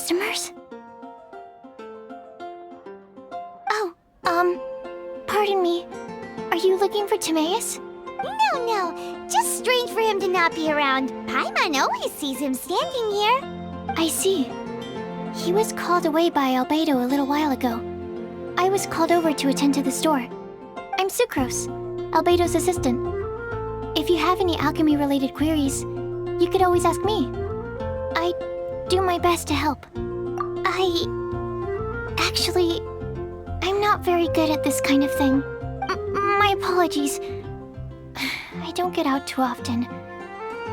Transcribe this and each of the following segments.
customers? Oh, pardon me. Are you looking for Timaeus? No. Just strange for him to not be around. Paimon always sees him standing here. I see. He was called away by Albedo a little while ago. I was called over to attend to the store. I'm Sucrose, Albedo's assistant. If you have any alchemy-related queries, you could always ask me. I do my best to help. Actually, I'm not very good at this kind of thing. My apologies. I don't get out too often.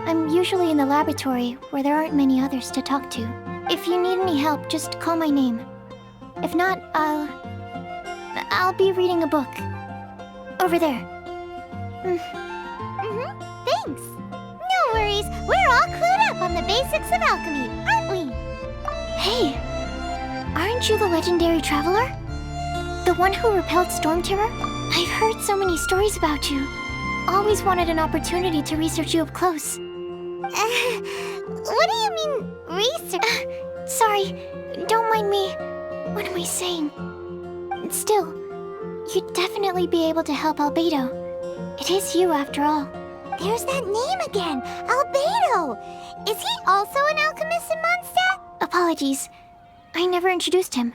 I'm usually in the laboratory where there aren't many others to talk to. If you need any help, just call my name. If not, I'll be reading a book. Over there. Thanks. No worries. We're all clued up on the basics of alchemy, aren't we? Hey! Aren't you the legendary traveler? The one who repelled Storm Terror? I've heard so many stories about you. Always wanted an opportunity to research you up close. What do you mean, research? Sorry, don't mind me. What am I saying? Still, you'd definitely be able to help Albedo. It is you, after all. There's that name again, Albedo. Is he also an alchemist in Mondstadt? Apologies. I never introduced him.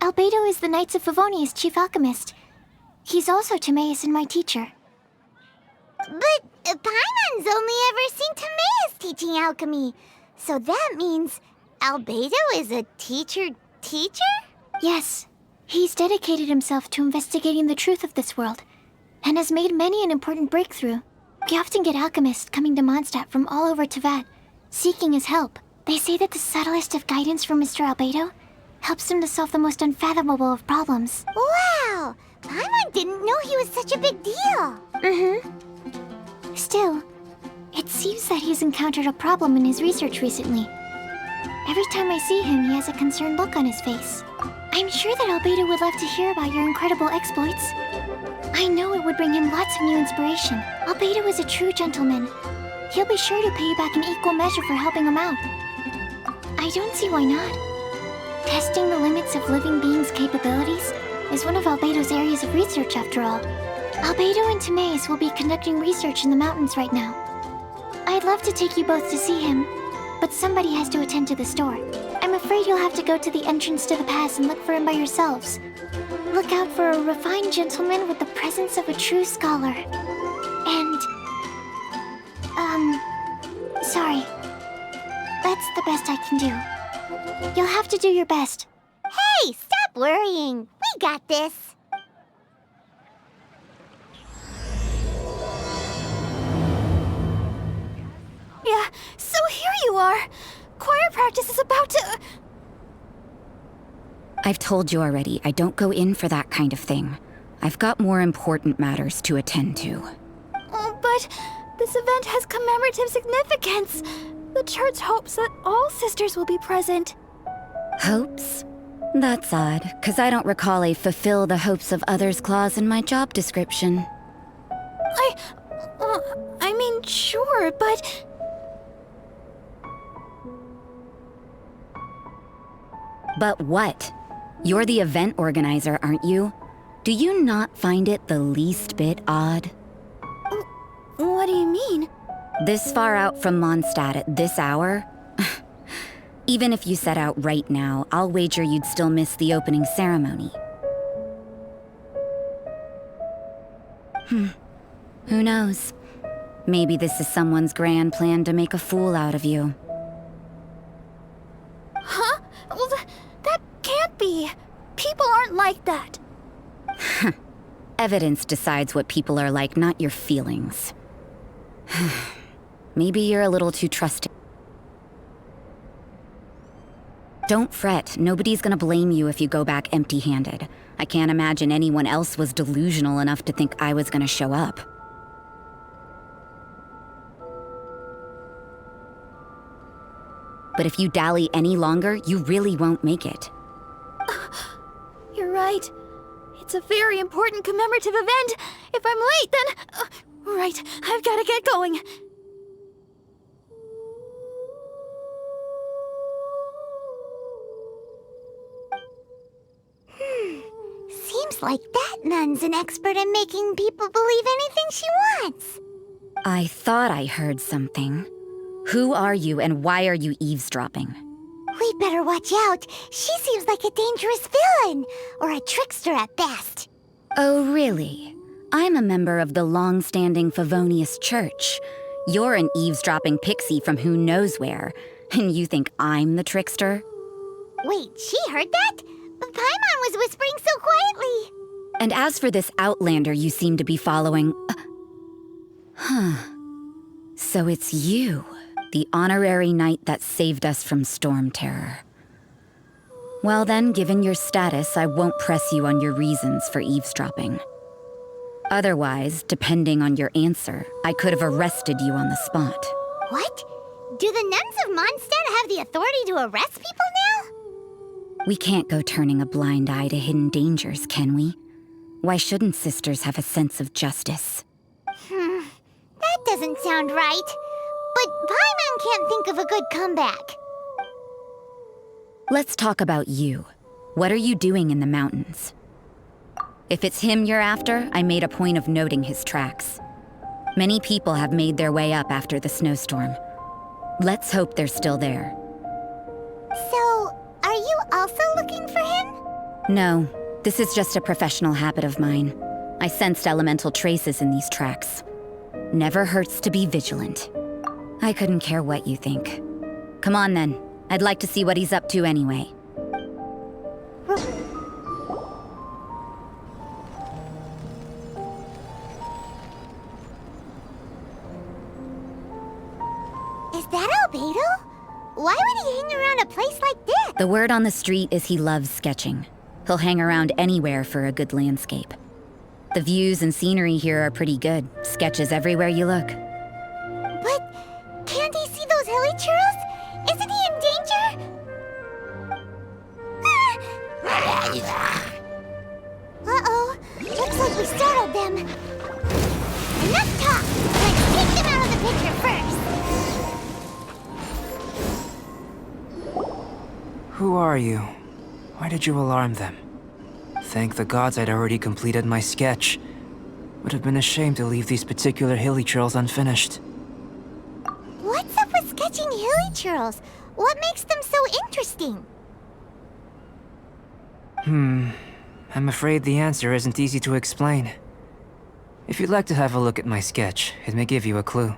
Albedo is the Knights of Favonia's chief alchemist. He's also Timaeus and my teacher. But Paimon's only ever seen Timaeus teaching alchemy. So that means Albedo is a teacher? Yes. He's dedicated himself to investigating the truth of this world, and has made many an important breakthrough. We often get alchemists coming to Mondstadt from all over Teyvat, seeking his help. They say that the subtlest of guidance from Mr. Albedo helps him to solve the most unfathomable of problems. Wow! Paimon didn't know he was such a big deal. Still, it seems that he's encountered a problem in his research recently. Every time I see him, he has a concerned look on his face. I'm sure that Albedo would love to hear about your incredible exploits. I know it would bring him lots of new inspiration. Albedo is a true gentleman. He'll be sure to pay you back in equal measure for helping him out. I don't see why not. Testing the limits of living beings' capabilities is one of Albedo's areas of research, after all. Albedo and Timaeus will be conducting research in the mountains right now. I'd love to take you both to see him, but somebody has to attend to the store. I'm afraid you'll have to go to the entrance to the pass and look for him by yourselves. Look out for a refined gentleman with the presence of a true scholar. And... sorry. That's the best I can do. You'll have to do your best. Hey, stop worrying. We got this. Yeah, so here you are. Choir practice is about to... I've told you already, I don't go in for that kind of thing. I've got more important matters to attend to. Oh, but this event has commemorative significance. The church hopes that all sisters will be present. Hopes? That's odd, 'cause I don't recall a fulfill the hopes of others clause in my job description. I mean, sure, but... But what? You're the event organizer, aren't you? Do you not find it the least bit odd? What do you mean? This far out from Mondstadt at this hour? Even if you set out right now, I'll wager you'd still miss the opening ceremony. Who knows? Maybe this is someone's grand plan to make a fool out of you. Huh? Well, that can't be. People aren't like that. Evidence decides what people are like, not your feelings. Maybe you're a little too trusting. Don't fret, nobody's gonna blame you if you go back empty-handed. I can't imagine anyone else was delusional enough to think I was gonna show up. But if you dally any longer, you really won't make it. You're right. It's a very important commemorative event. If I'm late, then... right, I've gotta get going. like that nun's an expert in making people believe anything she wants. I thought I heard something. Who are you and why are you eavesdropping? We better watch out. She seems like a dangerous villain, or a trickster at best. Oh, really? I'm a member of the long-standing Favonius Church. You're an eavesdropping pixie from who knows where, and you think I'm the trickster? Wait, she heard that? But Paimon was whispering so quietly. And as for this outlander you seem to be following... So it's you, the honorary knight that saved us from Storm Terror. Well then, given your status, I won't press you on your reasons for eavesdropping. Otherwise, depending on your answer, I could have arrested you on the spot. What? Do the nuns of Mondstadt have the authority to arrest people now? We can't go turning a blind eye to hidden dangers, can we? Why shouldn't sisters have a sense of justice? That doesn't sound right. But Paimon can't think of a good comeback. Let's talk about you. What are you doing in the mountains? If it's him you're after, I made a point of noting his tracks. Many people have made their way up after the snowstorm. Let's hope they're still there. So, are you also looking for him? No, this is just a professional habit of mine. I sensed elemental traces in these tracks. Never hurts to be vigilant. I couldn't care what you think. Come on then. I'd like to see what he's up to anyway. Is that Albedo? Why would he hang around a place like this? The word on the street is he loves sketching. He'll hang around anywhere for a good landscape. The views and scenery here are pretty good. Sketches everywhere you look. But can't he see those hilly churros? Isn't he in danger? Uh-oh. Looks like we startled them. Enough talk. Let's take them out of the picture first. Who are you? Why did you alarm them? Thank the gods I'd already completed my sketch. Would have been a shame to leave these particular hilly churls unfinished. What's up with sketching hilly churls? What makes them so interesting? I'm afraid the answer isn't easy to explain. If you'd like to have a look at my sketch, it may give you a clue.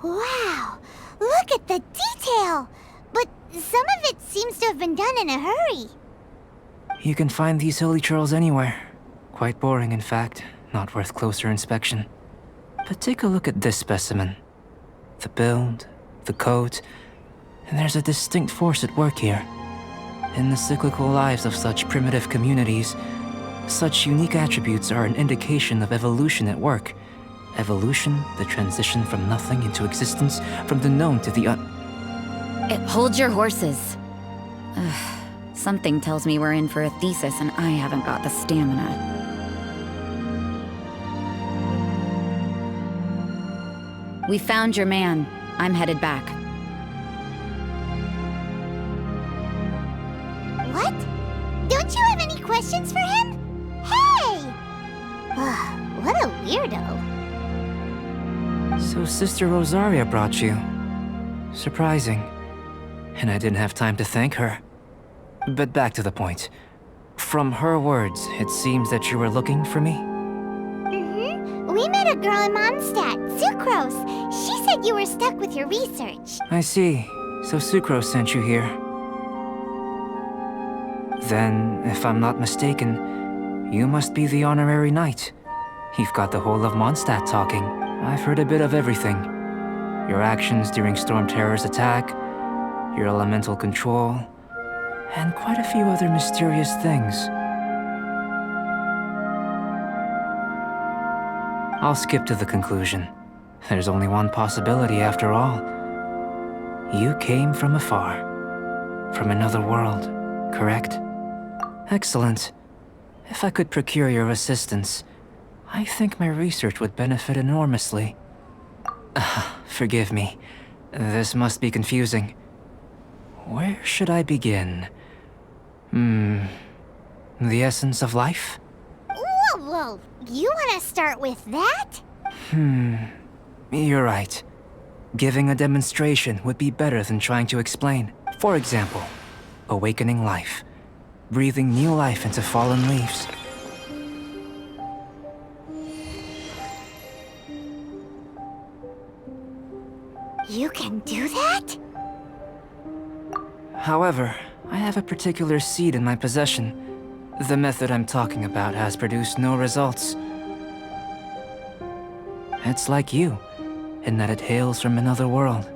Wow! Look at the detail! But some of it seems to have been done in a hurry. You can find these hilly churls anywhere. Quite boring, in fact. Not worth closer inspection. But take a look at this specimen. The build, the coat, and there's a distinct force at work here. In the cyclical lives of such primitive communities, such unique attributes are an indication of evolution at work. Evolution, the transition from nothing into existence, from the known to the Hold your horses. Something tells me we're in for a thesis and I haven't got the stamina. We found your man. I'm headed back. What? Don't you have any questions for him? Hey! What a weirdo. So Sister Rosaria brought you. Surprising. And I didn't have time to thank her. But back to the point. From her words, it seems that you were looking for me? We met a girl in Mondstadt, Sucrose. She said you were stuck with your research. I see. So Sucrose sent you here. Then, if I'm not mistaken, you must be the honorary knight. You've got the whole of Mondstadt talking. I've heard a bit of everything. Your actions during Storm Terror's attack, your elemental control, and quite a few other mysterious things. I'll skip to the conclusion. There's only one possibility after all. You came from afar. From another world, correct? Excellent. If I could procure your assistance, I think my research would benefit enormously. Forgive me. This must be confusing. Where should I begin? The essence of life? Whoa, you want to start with that? You're right. Giving a demonstration would be better than trying to explain. For example, awakening life. Breathing new life into fallen leaves. You can do that? However, I have a particular seed in my possession. The method I'm talking about has produced no results. It's like you, in that it hails from another world.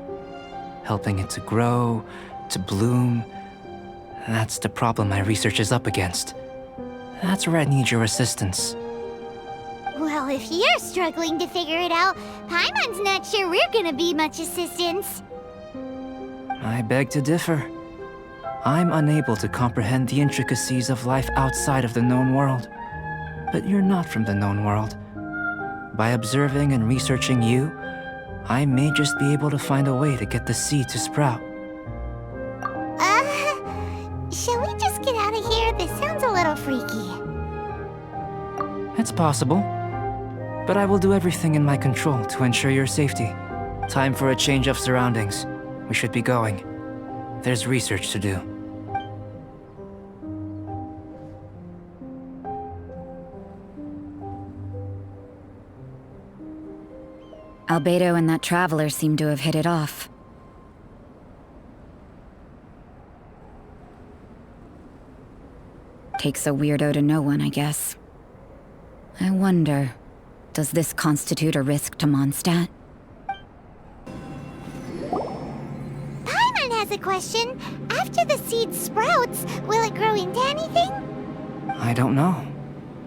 Helping it to grow, to bloom. That's the problem my research is up against. That's where I need your assistance. Well, if you're struggling to figure it out, Paimon's not sure we're gonna be much assistance. I beg to differ. I'm unable to comprehend the intricacies of life outside of the known world. But you're not from the known world. By observing and researching you, I may just be able to find a way to get the seed to sprout. Shall we just get out of here? This sounds a little freaky. It's possible. But I will do everything in my control to ensure your safety. Time for a change of surroundings. We should be going. There's research to do. Albedo and that traveler seem to have hit it off. Takes a weirdo to know one, I guess. I wonder, does this constitute a risk to Mondstadt? Paimon has a question. After the seed sprouts, will it grow into anything? I don't know.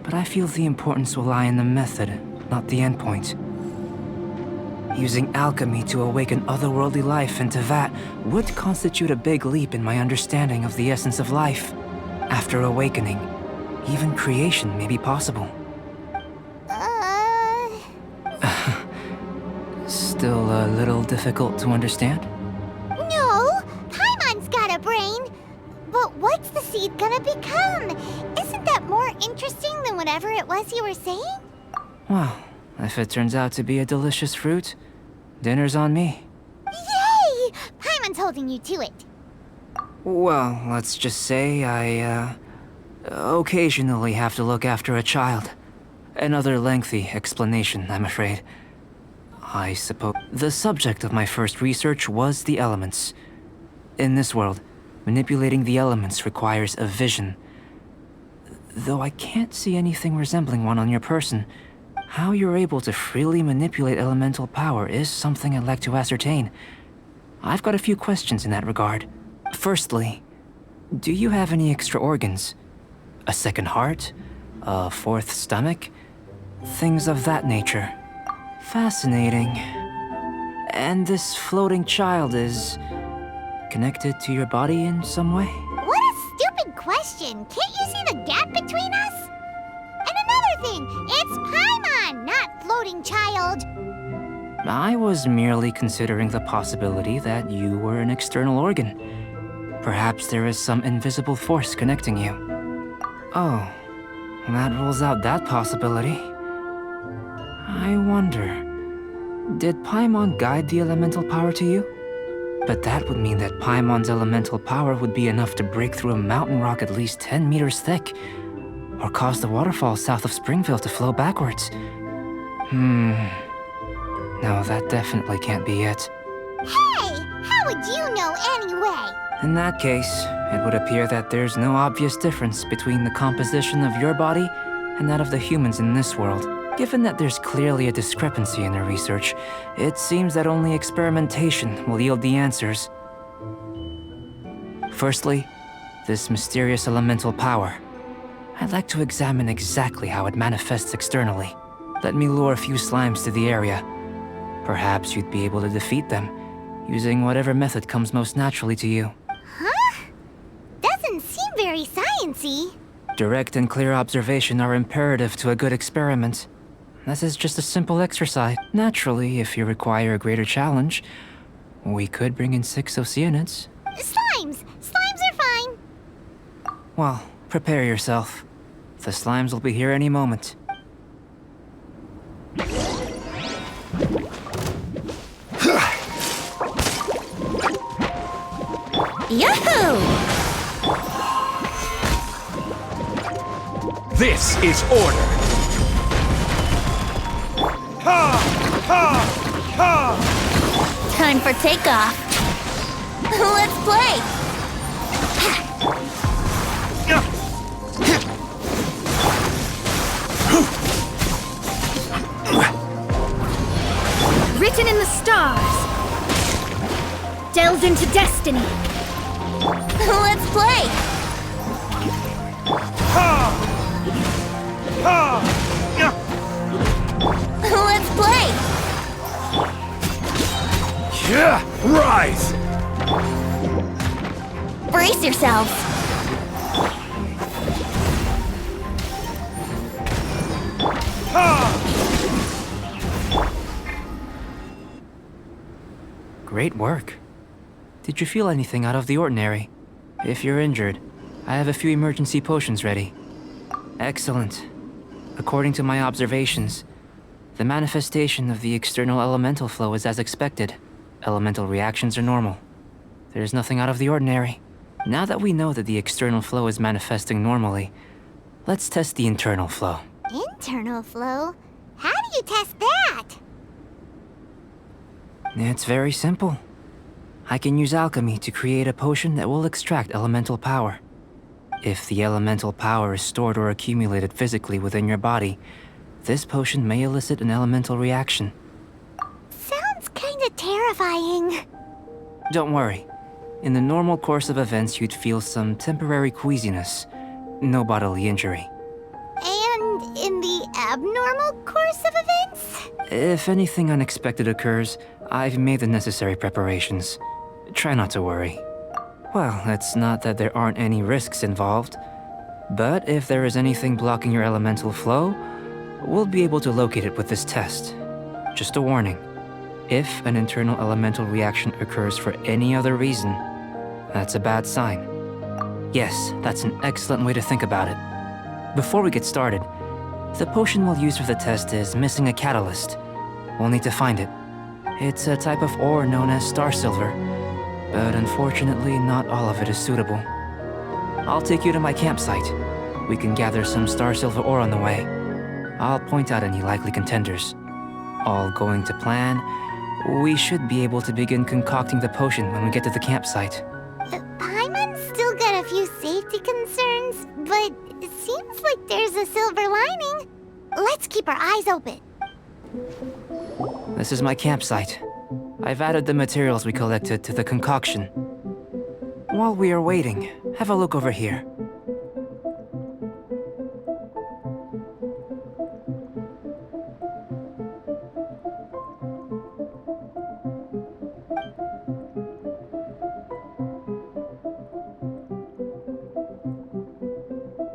But I feel the importance will lie in the method, not the endpoint. Using alchemy to awaken otherworldly life into that would constitute a big leap in my understanding of the essence of life. After awakening, even creation may be possible. Still a little difficult to understand? No, Paimon's got a brain. But what's the seed gonna become? Isn't that more interesting than whatever it was you were saying? Well, if it turns out to be a delicious fruit, dinner's on me. Yay! Paimon's holding you to it. Well, let's just say I, occasionally have to look after a child. Another lengthy explanation, I'm afraid. I suppose the subject of my first research was the elements. In this world, manipulating the elements requires a vision. Though I can't see anything resembling one on your person, how you're able to freely manipulate elemental power is something I'd like to ascertain. I've got a few questions in that regard. Firstly, do you have any extra organs? A second heart? A fourth stomach? Things of that nature. Fascinating. And this floating child is connected to your body in some way? What a stupid question. Can't you see the gap between us? And another thing, it's Paimon, not floating child. I was merely considering the possibility that you were an external organ. Perhaps there is some invisible force connecting you. Oh, that rules out that possibility. I wonder, did Paimon guide the elemental power to you? But that would mean that Paimon's elemental power would be enough to break through a mountain rock at least 10 meters thick, or cause the waterfall south of Springville to flow backwards. No, that definitely can't be it. Hey, how would you know anyway? In that case, it would appear that there's no obvious difference between the composition of your body and that of the humans in this world. Given that there's clearly a discrepancy in their research, it seems that only experimentation will yield the answers. Firstly, this mysterious elemental power. I'd like to examine exactly how it manifests externally. Let me lure a few slimes to the area. Perhaps you'd be able to defeat them, using whatever method comes most naturally to you. Huh? Doesn't seem very sciencey. Direct and clear observation are imperative to a good experiment. This is just a simple exercise. Naturally, if you require a greater challenge, we could bring in 6 Oceanids. Slimes! Slimes are fine. Well, prepare yourself. The slimes will be here any moment. Yahoo! This is order! Time for takeoff. Let's play! Written in the stars. Delved into destiny. Let's play! Let's play! Yeah, rise! Brace yourselves! Great work. Did you feel anything out of the ordinary? If you're injured, I have a few emergency potions ready. Excellent. According to my observations, the manifestation of the external elemental flow is as expected. Elemental reactions are normal. There's nothing out of the ordinary. Now that we know that the external flow is manifesting normally, let's test the internal flow. Internal flow? How do you test that? It's very simple. I can use alchemy to create a potion that will extract elemental power. If the elemental power is stored or accumulated physically within your body, this potion may elicit an elemental reaction. Sounds kinda terrifying. Don't worry. In the normal course of events, you'd feel some temporary queasiness. No bodily injury. And in the abnormal course of events? If anything unexpected occurs, I've made the necessary preparations. Try not to worry. Well, it's not that there aren't any risks involved. But if there is anything blocking your elemental flow, we'll be able to locate it with this test. Just a warning. If an internal elemental reaction occurs for any other reason, that's a bad sign. Yes, that's an excellent way to think about it. Before we get started, the potion we'll use for the test is missing a catalyst. We'll need to find it. It's a type of ore known as star silver, but unfortunately not all of it is suitable. I'll take you to my campsite. We can gather some star silver ore on the way. I'll point out any likely contenders. All going to plan, we should be able to begin concocting the potion when we get to the campsite. Paimon's still got a few safety concerns, but it seems like there's a silver lining. Let's keep our eyes open. This is my campsite. I've added the materials we collected to the concoction. While we are waiting, have a look over here.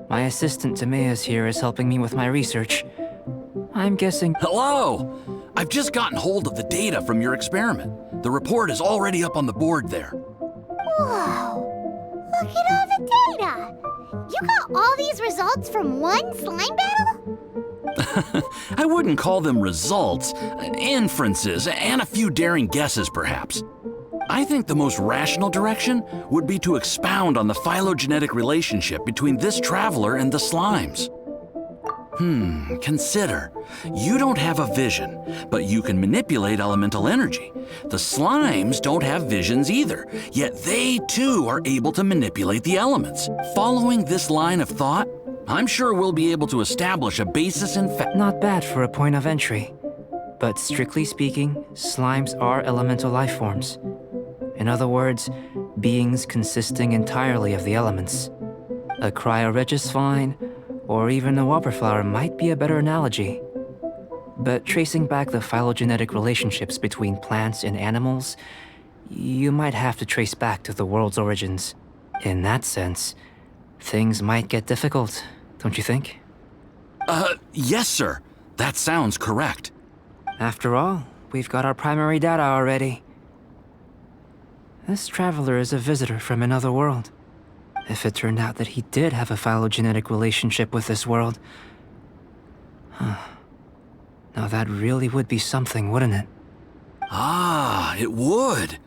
My assistant Timaeus here is helping me with my research. I'm guessing... Hello! I've just gotten hold of the data from your experiment. The report is already up on the board there. Whoa! Look at all the data! You got all these results from one slime battle? I wouldn't call them results, inferences, and a few daring guesses perhaps. I think the most rational direction would be to expound on the phylogenetic relationship between this traveler and the slimes. Consider. You don't have a vision, but you can manipulate elemental energy. The slimes don't have visions either, yet they too are able to manipulate the elements. Following this line of thought, I'm sure we'll be able to establish a basis in fact. Not bad for a point of entry. But strictly speaking, slimes are elemental life forms. In other words, beings consisting entirely of the elements. A cryoregis vine, or even a wildflower might be a better analogy. But tracing back the phylogenetic relationships between plants and animals, you might have to trace back to the world's origins. In that sense, things might get difficult, don't you think? Yes, sir. That sounds correct. After all, we've got our primary data already. This traveler is a visitor from another world. if it turned out that he did have a phylogenetic relationship with this world. Now that really would be something, wouldn't it? Ah, it would.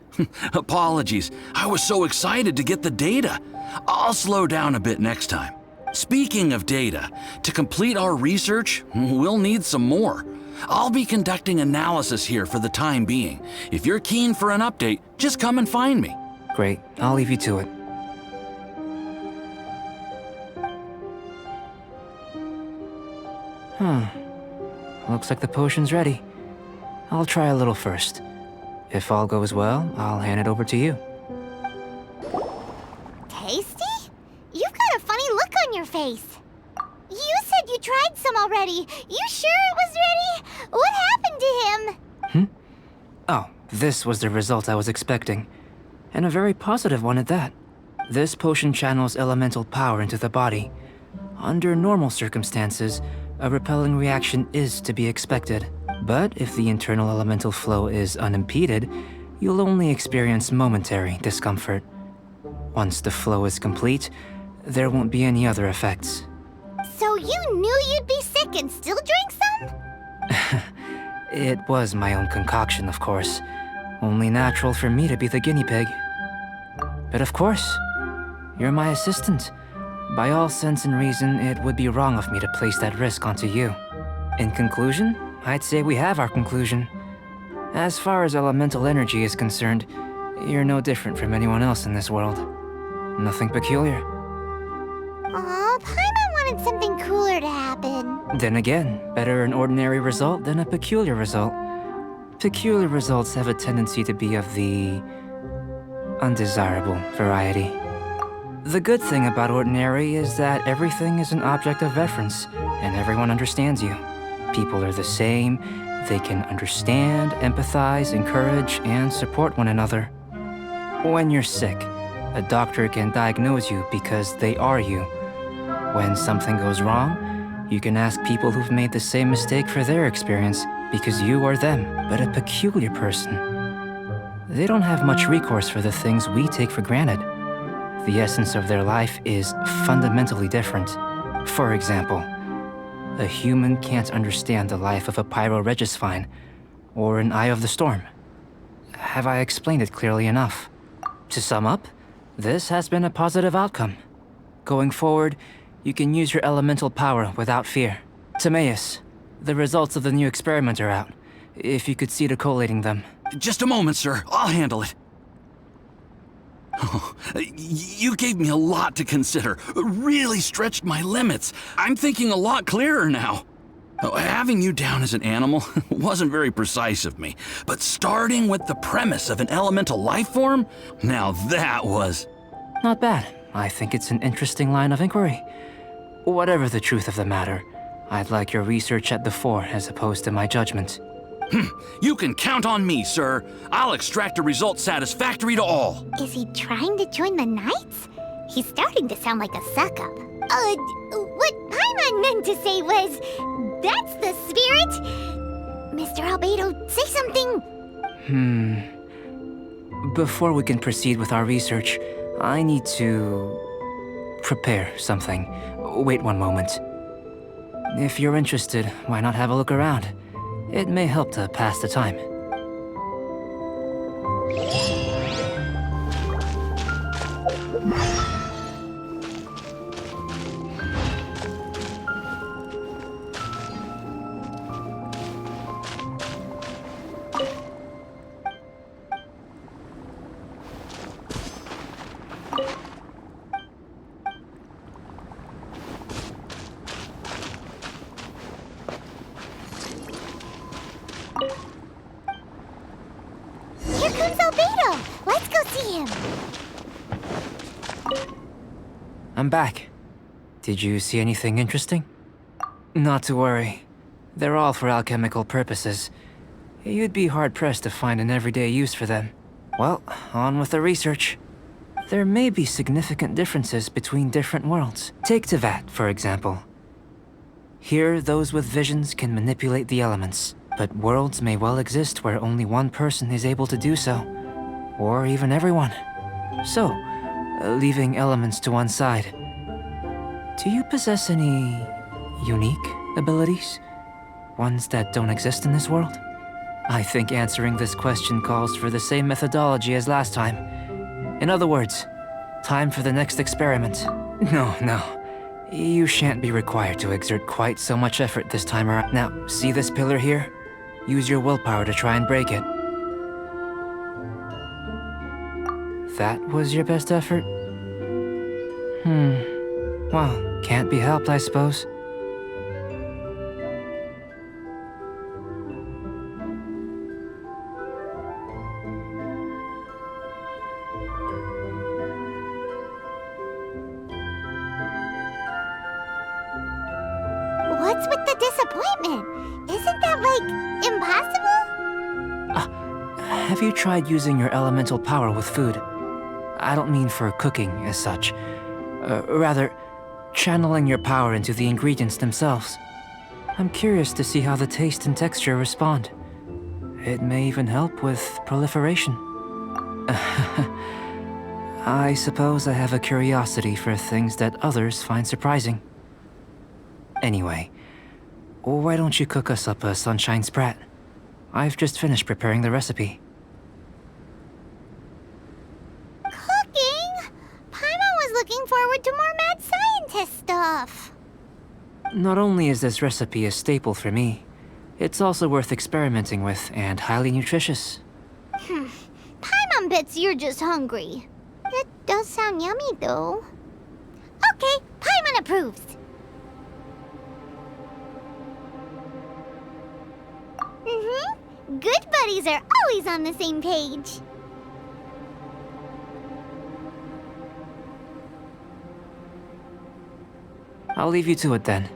Apologies. I was so excited to get the data. I'll slow down a bit next time. Speaking of data, to complete our research, we'll need some more. I'll be conducting analysis here for the time being. If you're keen for an update, just come and find me. Great, I'll leave you to it. Looks like the potion's ready. I'll try a little first. If all goes well, I'll hand it over to you. Tasty? You've got a funny look on your face. You said you tried some already. You sure it was ready? What happened to him? Oh, this was the result I was expecting. And a very positive one at that. This potion channels elemental power into the body. Under normal circumstances, a repelling reaction is to be expected. But if the internal elemental flow is unimpeded, you'll only experience momentary discomfort. Once the flow is complete, there won't be any other effects. So you knew you'd be sick and still drank some? It was my own concoction, of course. Only natural for me to be the guinea pig. But of course, you're my assistant. By all sense and reason, it would be wrong of me to place that risk onto you. In conclusion, I'd say we have our conclusion. As far as elemental energy is concerned, you're no different from anyone else in this world. Nothing peculiar. Aw, Paimon wanted something cooler to happen. Then again, better an ordinary result than a peculiar result. Peculiar results have a tendency to be of the undesirable variety. The good thing about ordinary is that everything is an object of reference, and everyone understands you. People are the same, they can understand, empathize, encourage, and support one another. When you're sick, a doctor can diagnose you because they are you. When something goes wrong, you can ask people who've made the same mistake for their experience because you are them. But a peculiar person, they don't have much recourse for the things we take for granted. The essence of their life is fundamentally different. For example, a human can't understand the life of a pyroregisvine or an eye of the storm. Have I explained it clearly enough? To sum up, this has been a positive outcome. Going forward, you can use your elemental power without fear. Timaeus, the results of the new experiment are out. If you could see to collating them. Just a moment, sir. I'll handle it. Oh, you gave me a lot to consider. Really stretched my limits. I'm thinking a lot clearer now. Having you down as an animal wasn't very precise of me, but starting with the premise of an elemental life form, now that was... Not bad. I think it's an interesting line of inquiry. Whatever the truth of the matter, I'd like your research at the fore as opposed to my judgment. You can count on me, sir. I'll extract a result satisfactory to all. Is he trying to join the Knights? He's starting to sound like a suck-up. What Paimon meant to say was, that's the spirit. Mr. Albedo, say something. Before we can proceed with our research, I need to prepare something. Wait one moment. If you're interested, why not have a look around? It may help to pass the time. Here comes Albedo. Let's go see him. I'm back. Did you see anything interesting? Not to worry. They're all for alchemical purposes. You'd be hard-pressed to find an everyday use for them. Well, on with the research. There may be significant differences between different worlds. Take Tevat, for example. Here, those with visions can manipulate the elements, but worlds may well exist where only one person is able to do so. Or even everyone. So, leaving elements to one side. Do you possess any unique abilities? Ones that don't exist in this world? I think answering this question calls for the same methodology as last time. In other words, time for the next experiment. No. You shan't be required to exert quite so much effort this time around. Now, see this pillar here? Use your willpower to try and break it. That was your best effort? Well, can't be helped, I suppose. What's with the disappointment? Isn't that, like, impossible? Have you tried using your elemental power with food? I don't mean for cooking as such. Rather, channeling your power into the ingredients themselves. I'm curious to see how the taste and texture respond. It may even help with proliferation. I suppose I have a curiosity for things that others find surprising. Anyway, why don't you cook us up a sunshine sprat? I've just finished preparing the recipe. Cooking? Paimon was looking forward to more mad scientist stuff. Not only is this recipe a staple for me, it's also worth experimenting with and highly nutritious. Paimon bets you're just hungry. It does sound yummy, though. Okay, Paimon approves. Good buddies are always on the same page. I'll leave you to it then.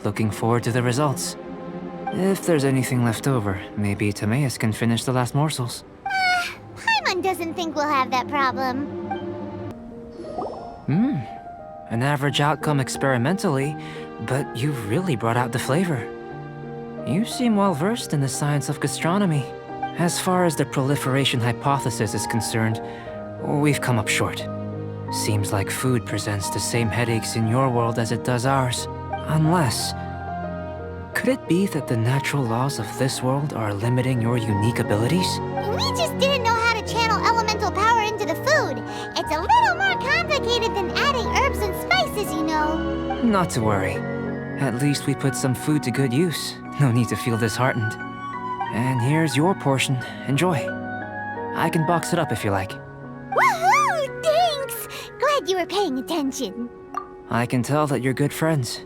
Looking forward to the results. If there's anything left over, maybe Timaeus can finish the last morsels. Paimon doesn't think we'll have that problem. An average outcome experimentally, but you've really brought out the flavor. You seem well versed in the science of gastronomy. As far as the proliferation hypothesis is concerned, we've come up short. Seems like food presents the same headaches in your world as it does ours. Unless... could it be that the natural laws of this world are limiting your unique abilities? We just didn't know how to channel elemental power into the food. It's a little more complicated than adding herbs and spices, you know. Not to worry. At least we put some food to good use. No need to feel disheartened. And here's your portion. Enjoy. I can box it up if you like. Woohoo! Thanks! Glad you were paying attention. I can tell that you're good friends.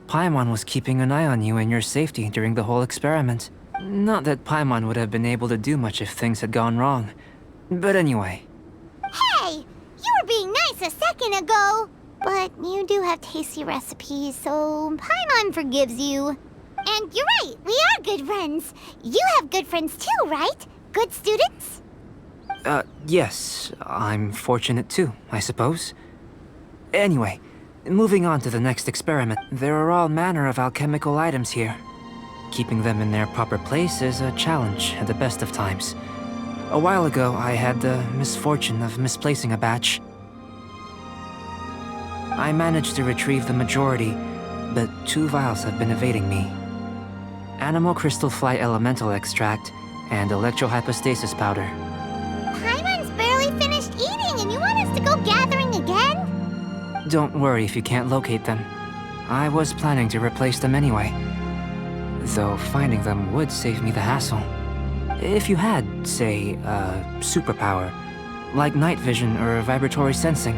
Paimon was keeping an eye on you and your safety during the whole experiment. Not that Paimon would have been able to do much if things had gone wrong. But anyway. Hey! You were being nice a second ago! But you do have tasty recipes, so Paimon forgives you. And you're right, we are good friends. You have good friends too, right? Good students? Yes. I'm fortunate too, I suppose. Anyway, moving on to the next experiment. There are all manner of alchemical items here. Keeping them in their proper place is a challenge at the best of times. A while ago, I had the misfortune of misplacing a batch. I managed to retrieve the majority, but 2 vials have been evading me. Animal crystal fly elemental extract and electrohypostasis powder. Paimon's barely finished eating and you want us to go gathering again? Don't worry if you can't locate them. I was planning to replace them anyway. Though finding them would save me the hassle. If you had, say, a superpower, like night vision or vibratory sensing,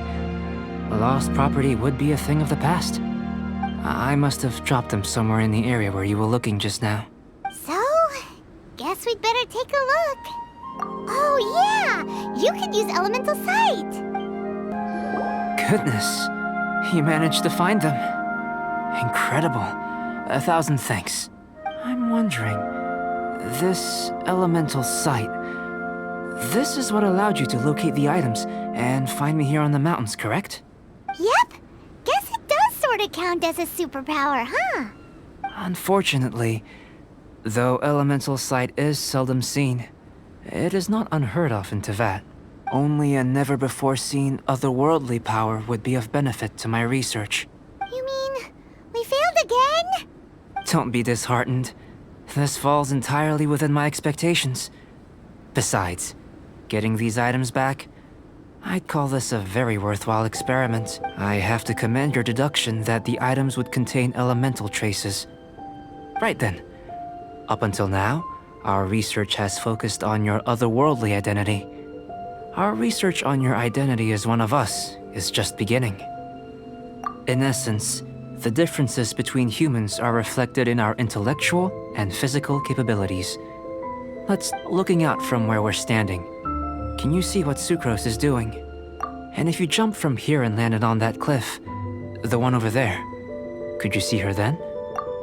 lost property would be a thing of the past. I must have dropped them somewhere in the area where you were looking just now. So, guess we'd better take a look. Oh yeah, you could use elemental sight. Goodness, you managed to find them. Incredible. 1,000 thanks. I'm wondering, this elemental sight, this is what allowed you to locate the items and find me here on the mountains, correct? Yep, guess it does sort of count as a superpower, huh? Unfortunately, though elemental sight is seldom seen, it is not unheard of in Teyvat. Only a never-before-seen otherworldly power would be of benefit to my research. You mean we failed again? Don't be disheartened. This falls entirely within my expectations. Besides, getting these items back, I'd call this a very worthwhile experiment. I have to commend your deduction that the items would contain elemental traces. Right then. Up until now, our research has focused on your otherworldly identity. Our research on your identity as one of us is just beginning. In essence, the differences between humans are reflected in our intellectual and physical capabilities. Looking out from where we're standing, can you see what Sucrose is doing? And if you jump from here and landed on that cliff, the one over there, could you see her then?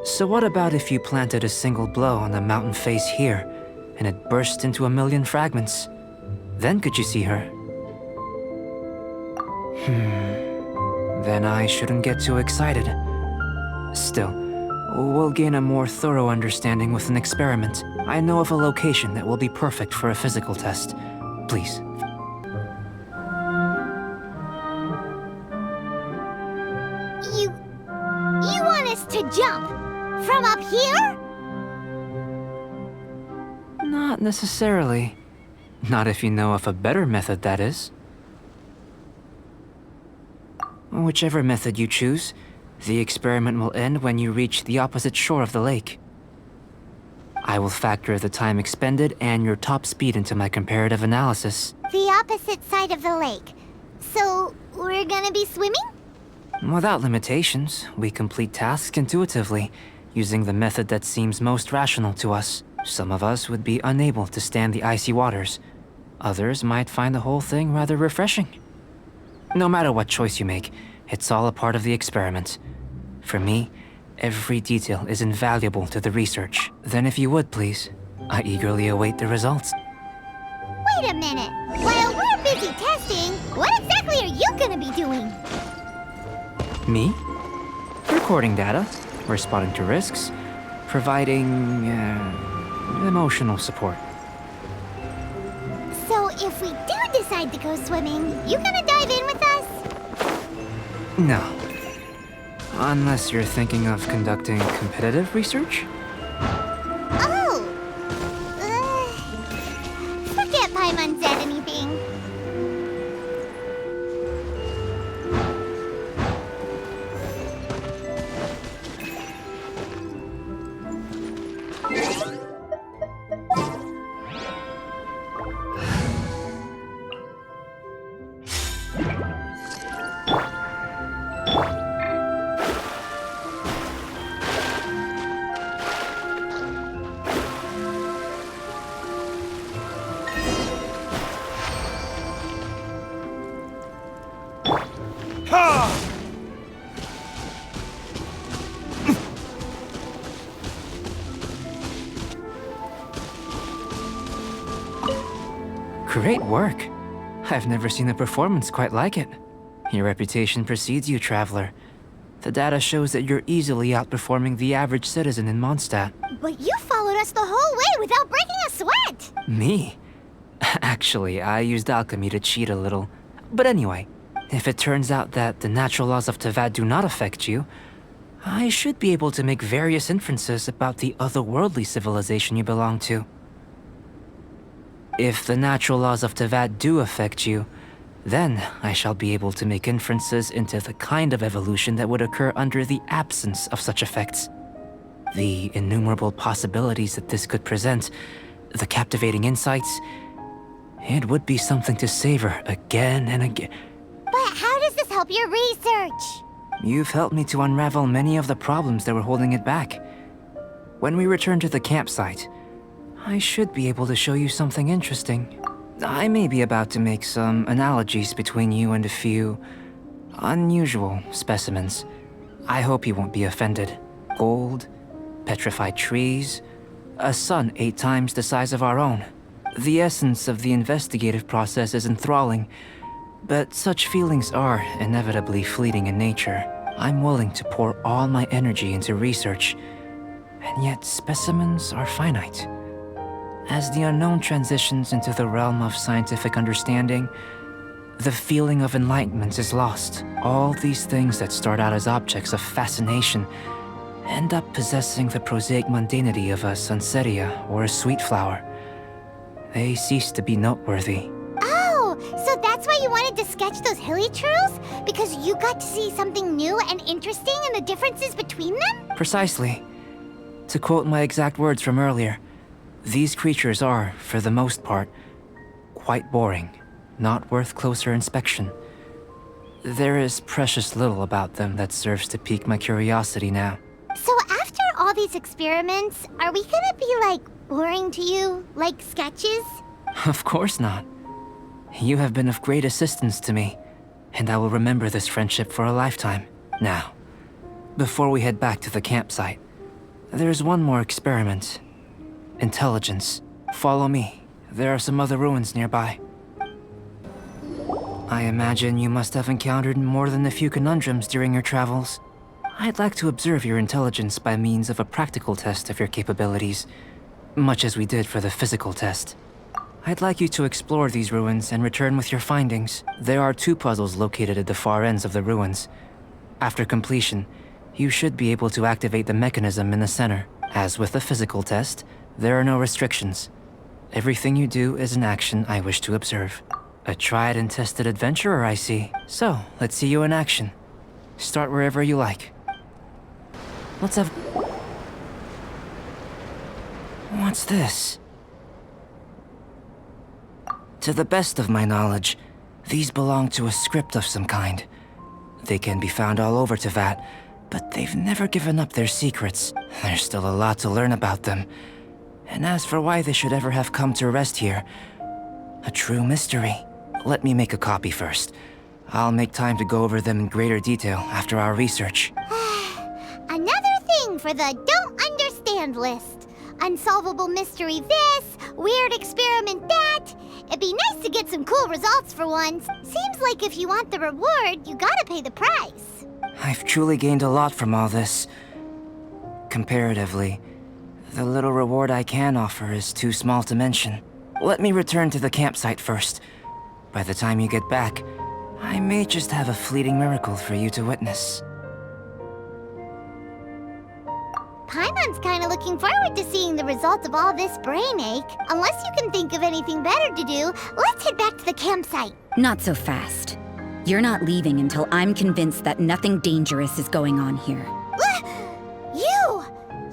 So what about if you planted a single blow on the mountain face here, and it burst into a million fragments? Then could you see her? Then I shouldn't get too excited. Still, we'll gain a more thorough understanding with an experiment. I know of a location that will be perfect for a physical test. Please. You want us to jump? From up here? Not necessarily. Not if you know of a better method, that is. Whichever method you choose, the experiment will end when you reach the opposite shore of the lake. I will factor the time expended and your top speed into my comparative analysis. The opposite side of the lake. So, we're gonna be swimming? Without limitations, we complete tasks intuitively, using the method that seems most rational to us. Some of us would be unable to stand the icy waters. Others might find the whole thing rather refreshing. No matter what choice you make, it's all a part of the experiment. For me, every detail is invaluable to the research. Then if you would, please, I eagerly await the results. Wait a minute. While we're busy testing, what exactly are you gonna be doing? Me? Recording data, responding to risks, providing, emotional support. So if we do decide to go swimming, you gonna dive in with us? No. Unless you're thinking of conducting competitive research? Oh! Forget Paimon said anything. Great work. I've never seen a performance quite like it. Your reputation precedes you, Traveler. The data shows that you're easily outperforming the average citizen in Mondstadt. But you followed us the whole way without breaking a sweat! Me? Actually, I used alchemy to cheat a little. But anyway, if it turns out that the natural laws of Tavad do not affect you, I should be able to make various inferences about the otherworldly civilization you belong to. If the natural laws of Tavad do affect you, then I shall be able to make inferences into the kind of evolution that would occur under the absence of such effects. The innumerable possibilities that this could present, the captivating insights, it would be something to savor again and again. But how does this help your research? You've helped me to unravel many of the problems that were holding it back. When we return to the campsite, I should be able to show you something interesting. I may be about to make some analogies between you and a few unusual specimens. I hope you won't be offended. Gold, petrified trees, a sun 8 times the size of our own. The essence of the investigative process is enthralling, but such feelings are inevitably fleeting in nature. I'm willing to pour all my energy into research, and yet specimens are finite. As the unknown transitions into the realm of scientific understanding, the feeling of enlightenment is lost. All these things that start out as objects of fascination end up possessing the prosaic mundanity of a sunsetia or a sweet flower. They cease to be noteworthy. Oh, so that's why you wanted to sketch those hilly churls? Because you got to see something new and interesting in the differences between them? Precisely. To quote my exact words from earlier, these creatures are, for the most part, quite boring, not worth closer inspection. There is precious little about them that serves to pique my curiosity now. So after all these experiments, are we gonna be, like, boring to you? Like sketches? Of course not. You have been of great assistance to me, and I will remember this friendship for a lifetime. Now, before we head back to the campsite, there's one more experiment. Intelligence. Follow me. There are some other ruins nearby. I imagine you must have encountered more than a few conundrums during your travels. I'd like to observe your intelligence by means of a practical test of your capabilities, much as we did for the physical test. I'd like you to explore these ruins and return with your findings. There are 2 puzzles located at the far ends of the ruins. After completion, you should be able to activate the mechanism in the center. As with the physical test, there are no restrictions. Everything you do is an action I wish to observe. A tried and tested adventurer, I see. So, let's see you in action. Start wherever you like. Let's have... What's this? To the best of my knowledge, these belong to a script of some kind. They can be found all over Teyvat, but they've never given up their secrets. There's still a lot to learn about them. And as for why they should ever have come to rest here, a true mystery. Let me make a copy first. I'll make time to go over them in greater detail after our research. Another thing for the don't understand list. Unsolvable mystery this, weird experiment that. It'd be nice to get some cool results for once. Seems like if you want the reward, you gotta pay the price. I've truly gained a lot from all this. Comparatively, the little reward I can offer is too small to mention. Let me return to the campsite first. By the time you get back, I may just have a fleeting miracle for you to witness. Paimon's kinda looking forward to seeing the result of all this brain ache. Unless you can think of anything better to do, let's head back to the campsite. Not so fast. You're not leaving until I'm convinced that nothing dangerous is going on here.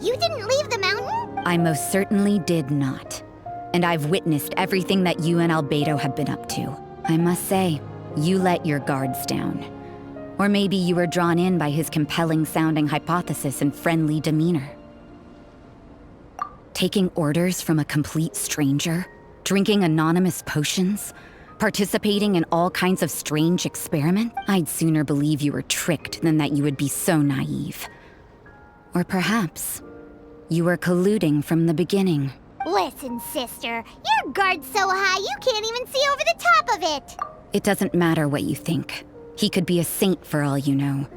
You didn't leave the mountain? I most certainly did not. And I've witnessed everything that you and Albedo have been up to. I must say, you let your guards down. Or maybe you were drawn in by his compelling-sounding hypothesis and friendly demeanor. Taking orders from a complete stranger, drinking anonymous potions, participating in all kinds of strange experiments, I'd sooner believe you were tricked than that you would be so naive. Or perhaps, you were colluding from the beginning. Listen, sister, your guard's so high you can't even see over the top of it. It doesn't matter what you think. He could be a saint for all you know.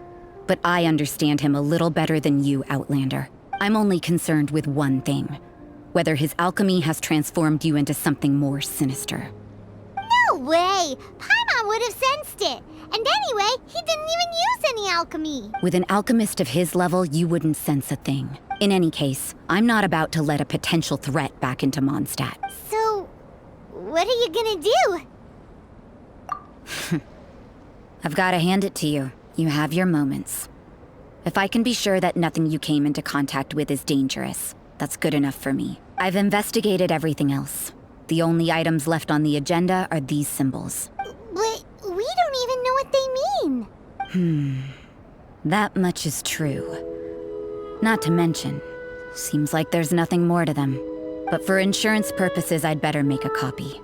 But I understand him a little better than you, Outlander. I'm only concerned with one thing. Whether his alchemy has transformed you into something more sinister. No way! Paimon would have sensed it. And anyway, he didn't even use any alchemy. With an alchemist of his level, you wouldn't sense a thing. In any case, I'm not about to let a potential threat back into Mondstadt. So, what are you gonna do? I've got to hand it to you. You have your moments. If I can be sure that nothing you came into contact with is dangerous, that's good enough for me. I've investigated everything else. The only items left on the agenda are these symbols. But we don't even know what they mean. That much is true. Not to mention, seems like there's nothing more to them. But for insurance purposes, I'd better make a copy.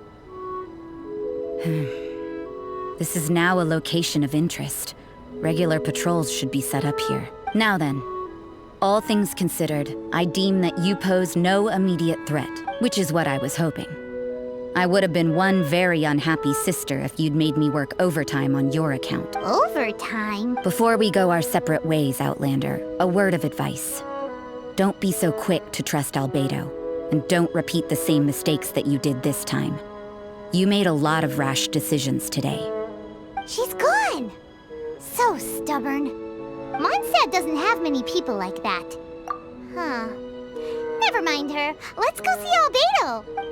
This is now a location of interest. Regular patrols should be set up here. Now then, all things considered, I deem that you pose no immediate threat, which is what I was hoping. I would have been one very unhappy sister if you'd made me work overtime on your account. Overtime? Before we go our separate ways, Outlander, a word of advice. Don't be so quick to trust Albedo. And don't repeat the same mistakes that you did this time. You made a lot of rash decisions today. She's gone! So stubborn. Mondstadt doesn't have many people like that. Huh. Never mind her. Let's go see Albedo.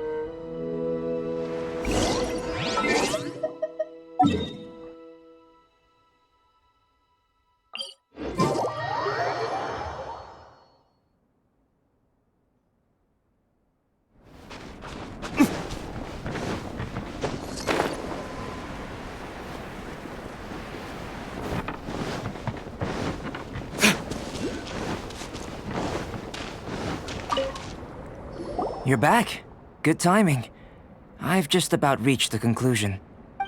You're back. Good timing. I've just about reached the conclusion.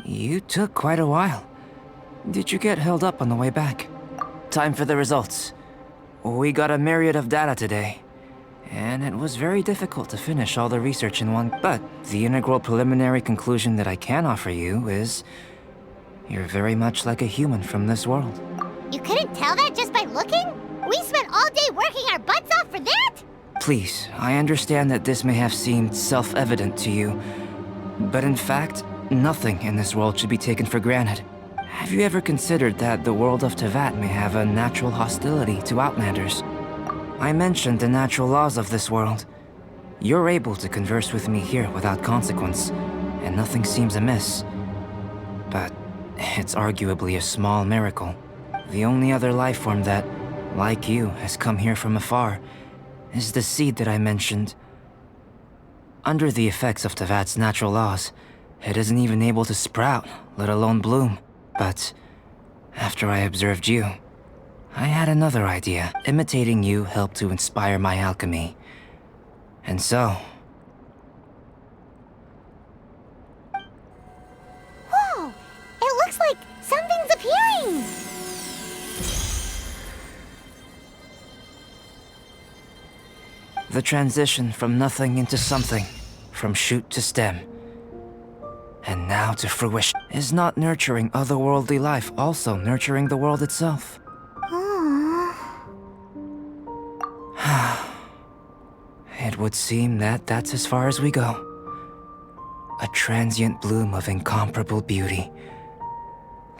You took quite a while. Did you get held up on the way back? Time for the results. We got a myriad of data today, and it was very difficult to finish all the research in one. But the integral preliminary conclusion that I can offer you is you're very much like a human from this world. You couldn't tell that just by looking? We spent all day working our butts off for that? Please, I understand that this may have seemed self-evident to you, but in fact, nothing in this world should be taken for granted. Have you ever considered that the world of Teyvat may have a natural hostility to Outlanders? I mentioned the natural laws of this world. You're able to converse with me here without consequence, and nothing seems amiss. But it's arguably a small miracle. The only other life form that, like you, has come here from afar is the seed that I mentioned. Under the effects of Teyvat's natural laws, it isn't even able to sprout, let alone bloom. But after I observed you, I had another idea. Imitating you helped to inspire my alchemy. And so... Whoa! It looks like something's appearing! the transition from nothing into something, from shoot to stem, and now to fruition. Is not nurturing otherworldly life also nurturing the world itself? It would seem that that's as far as we go. A transient bloom of incomparable beauty.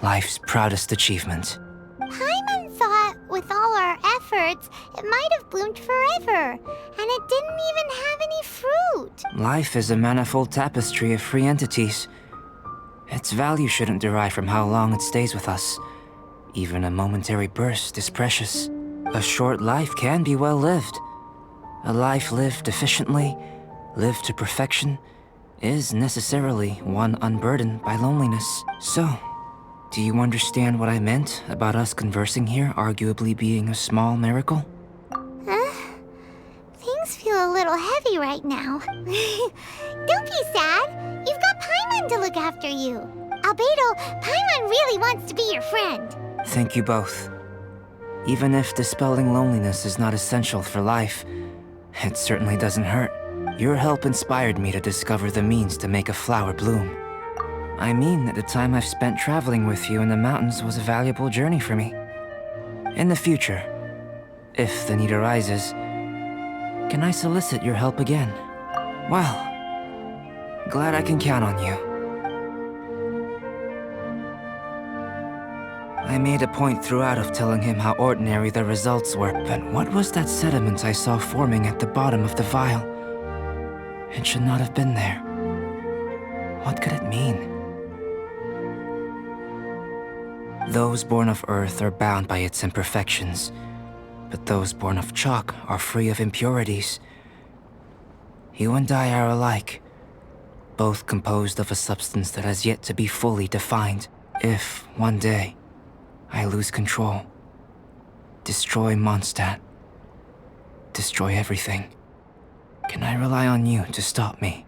Life's proudest achievement. Paimon thought, with all our efforts, it might have bloomed forever, and it didn't even have any fruit. Life is a manifold tapestry of free entities. Its value shouldn't derive from how long it stays with us. Even a momentary burst is precious. A short life can be well lived. A life lived efficiently, lived to perfection, is necessarily one unburdened by loneliness. So, do you understand what I meant about us conversing here arguably being a small miracle? Things feel a little heavy right now. Don't be sad. You've got Paimon to look after you. Albedo, Paimon really wants to be your friend. Thank you both. Even if dispelling loneliness is not essential for life, it certainly doesn't hurt. Your help inspired me to discover the means to make a flower bloom. I mean that the time I've spent traveling with you in the mountains was a valuable journey for me. In the future, if the need arises, can I solicit your help again? Well, glad I can count on you. I made a point throughout of telling him how ordinary the results were, but what was that sediment I saw forming at the bottom of the vial? It should not have been there. What could it mean? Those born of Earth are bound by its imperfections, but those born of chalk are free of impurities. You and I are alike, both composed of a substance that has yet to be fully defined. If, one day, I lose control, destroy Mondstadt, destroy everything, can I rely on you to stop me?